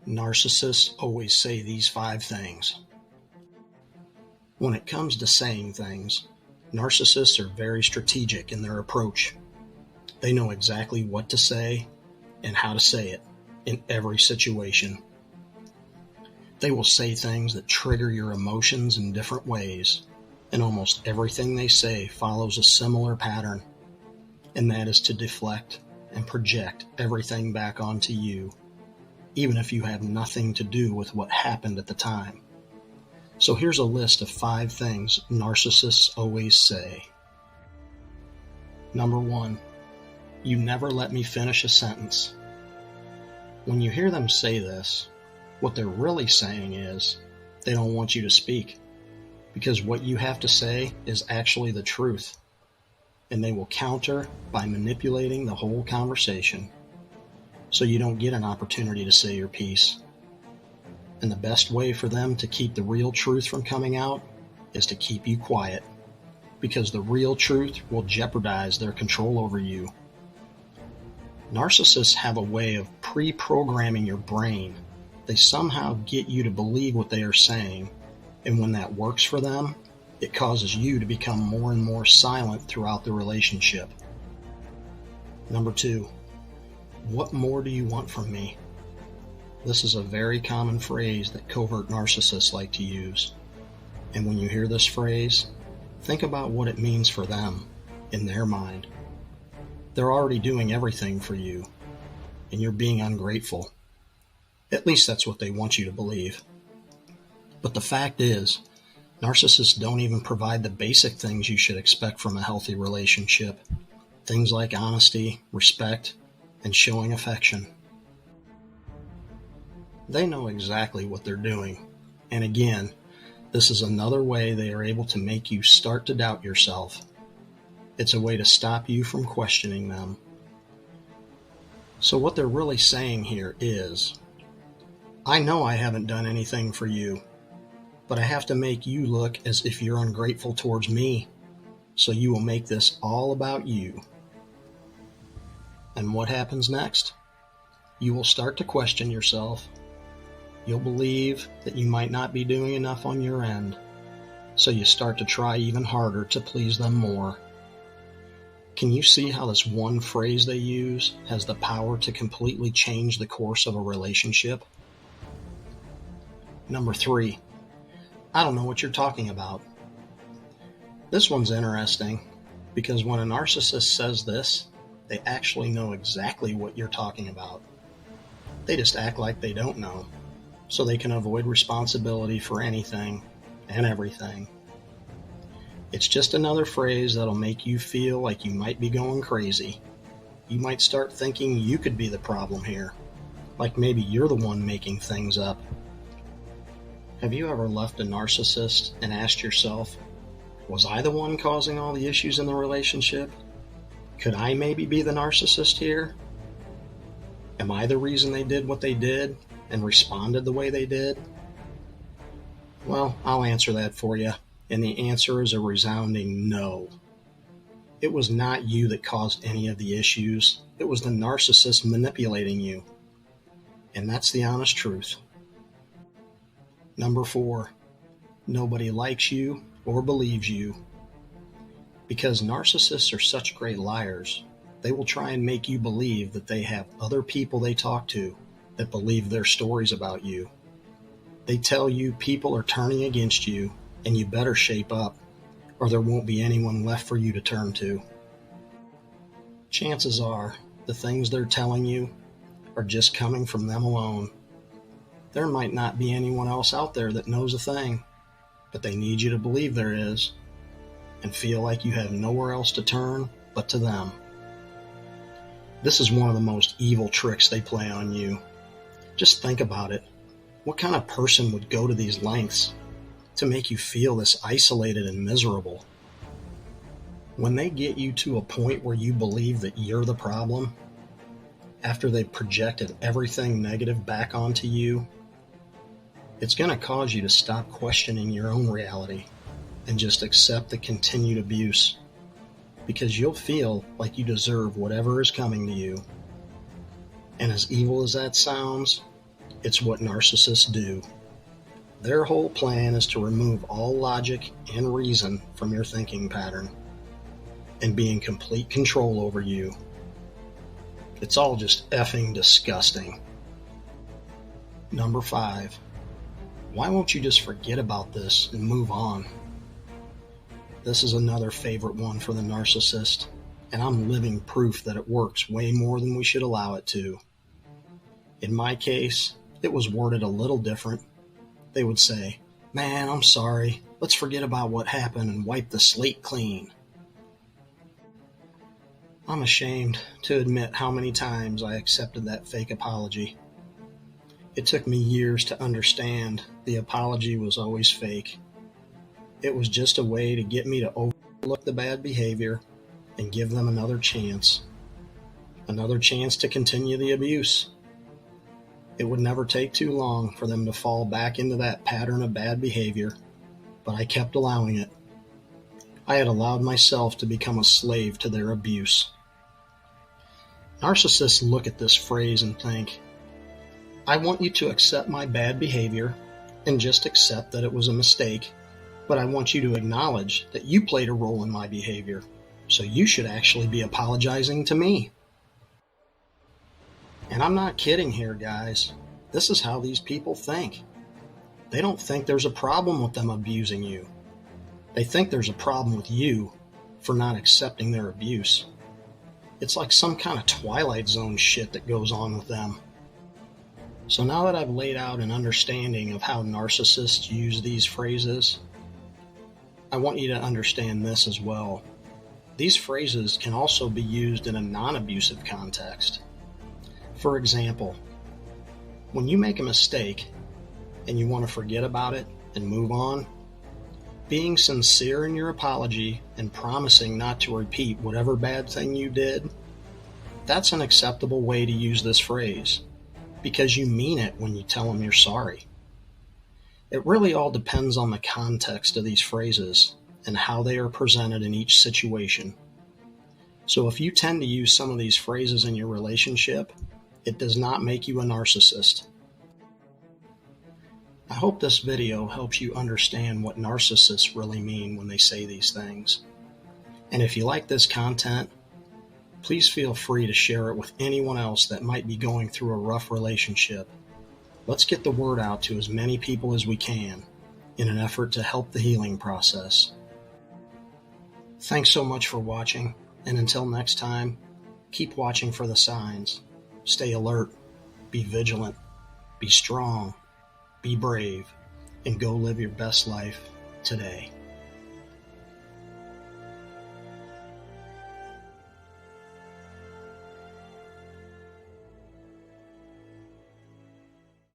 Narcissists always say these 5 things. When it comes to saying things, narcissists are very strategic in their approach. They know exactly what to say and how to say it in every situation. They will say things that trigger your emotions in different ways, and almost everything they say follows a similar pattern, and that is to deflect and project everything back onto you, even if you have nothing to do with what happened at the time. So here's a list of 5 things narcissists always say. Number 1, you never let me finish a sentence. When you hear them say this, what they're really saying is they don't want you to speak, because what you have to say is actually the truth, and they will counter by manipulating the whole conversation so you don't get an opportunity to say your piece. And the best way for them to keep the real truth from coming out is to keep you quiet, because the real truth will jeopardize their control over you. Narcissists have a way of pre-programming your brain. They somehow get you to believe what they are saying, and when that works for them, it causes you to become more and more silent throughout the relationship. Number 2, what more do you want from me? This is a very common phrase that covert narcissists like to use. And when you hear this phrase, think about what it means for them, in their mind. They're already doing everything for you, and you're being ungrateful. At least that's what they want you to believe. But the fact is, narcissists don't even provide the basic things you should expect from a healthy relationship. Things like honesty, respect, and showing affection. They know exactly what they're doing. And again, this is another way they are able to make you start to doubt yourself. It's a way to stop you from questioning them. So what they're really saying here is, I know I haven't done anything for you, but I have to make you look as if you're ungrateful towards me, so you will make this all about you. And what happens next? You will start to question yourself. You'll believe that you might not be doing enough on your end, so you start to try even harder to please them more. Can you see how this one phrase they use has the power to completely change the course of a relationship? Number 3, I don't know what you're talking about. This one's interesting because when a narcissist says this, they actually know exactly what you're talking about. They just act like they don't know, so they can avoid responsibility for anything and everything. It's just another phrase that'll make you feel like you might be going crazy. You might start thinking you could be the problem here, like maybe you're the one making things up. Have you ever left a narcissist and asked yourself, was I the one causing all the issues in the relationship? Could I maybe be the narcissist here? Am I the reason they did what they did and responded the way they did? Well, I'll answer that for you, and the answer is a resounding no. It was not you that caused any of the issues. It was the narcissist manipulating you. And that's the honest truth. Number 4, nobody likes you or believes you. Because narcissists are such great liars, they will try and make you believe that they have other people they talk to that believe their stories about you. They tell you people are turning against you and you better shape up, or there won't be anyone left for you to turn to. Chances are the things they're telling you are just coming from them alone. There might not be anyone else out there that knows a thing, but they need you to believe there is, and feel like you have nowhere else to turn but to them. This is one of the most evil tricks they play on you. Just think about it. What kind of person would go to these lengths to make you feel this isolated and miserable? When they get you to a point where you believe that you're the problem, after they've projected everything negative back onto you, it's going to cause you to stop questioning your own reality and just accept the continued abuse, because you'll feel like you deserve whatever is coming to you. And as evil as that sounds, It's what narcissists do. Their whole plan is to remove all logic and reason from your thinking pattern and be in complete control over you. It's all just effing disgusting. Number 5. Why won't you just forget about this and move on? This is another favorite one for the narcissist, and I'm living proof that it works way more than we should allow it to. In my case, it was worded a little different. They would say, "Man, I'm sorry. Let's forget about what happened and wipe the slate clean." I'm ashamed to admit how many times I accepted that fake apology. It took me years to understand the apology was always fake. It was just a way to get me to overlook the bad behavior and give them another chance to continue the abuse. It would never take too long for them to fall back into that pattern of bad behavior, but I kept allowing it. I had allowed myself to become a slave to their abuse. Narcissists look at this phrase and think, "I want you to accept my bad behavior and just accept that it was a mistake, but I want you to acknowledge that you played a role in my behavior, so you should actually be apologizing to me." And I'm not kidding here, guys. This is how these people think. They don't think there's a problem with them abusing you. They think there's a problem with you for not accepting their abuse. It's like some kind of Twilight Zone shit that goes on with them. So now that I've laid out an understanding of how narcissists use these phrases, I want you to understand this as well. These phrases can also be used in a non-abusive context. For example, when you make a mistake and you want to forget about it and move on, being sincere in your apology and promising not to repeat whatever bad thing you did, that's an acceptable way to use this phrase, because you mean it when you tell them you're sorry. It really all depends on the context of these phrases and how they are presented in each situation. So if you tend to use some of these phrases in your relationship, it does not make you a narcissist. I hope this video helps you understand what narcissists really mean when they say these things. And if you like this content, please feel free to share it with anyone else that might be going through a rough relationship. Let's get the word out to as many people as we can in an effort to help the healing process. Thanks so much for watching, and until next time, keep watching for the signs. Stay alert, be vigilant, be strong, be brave, and go live your best life today.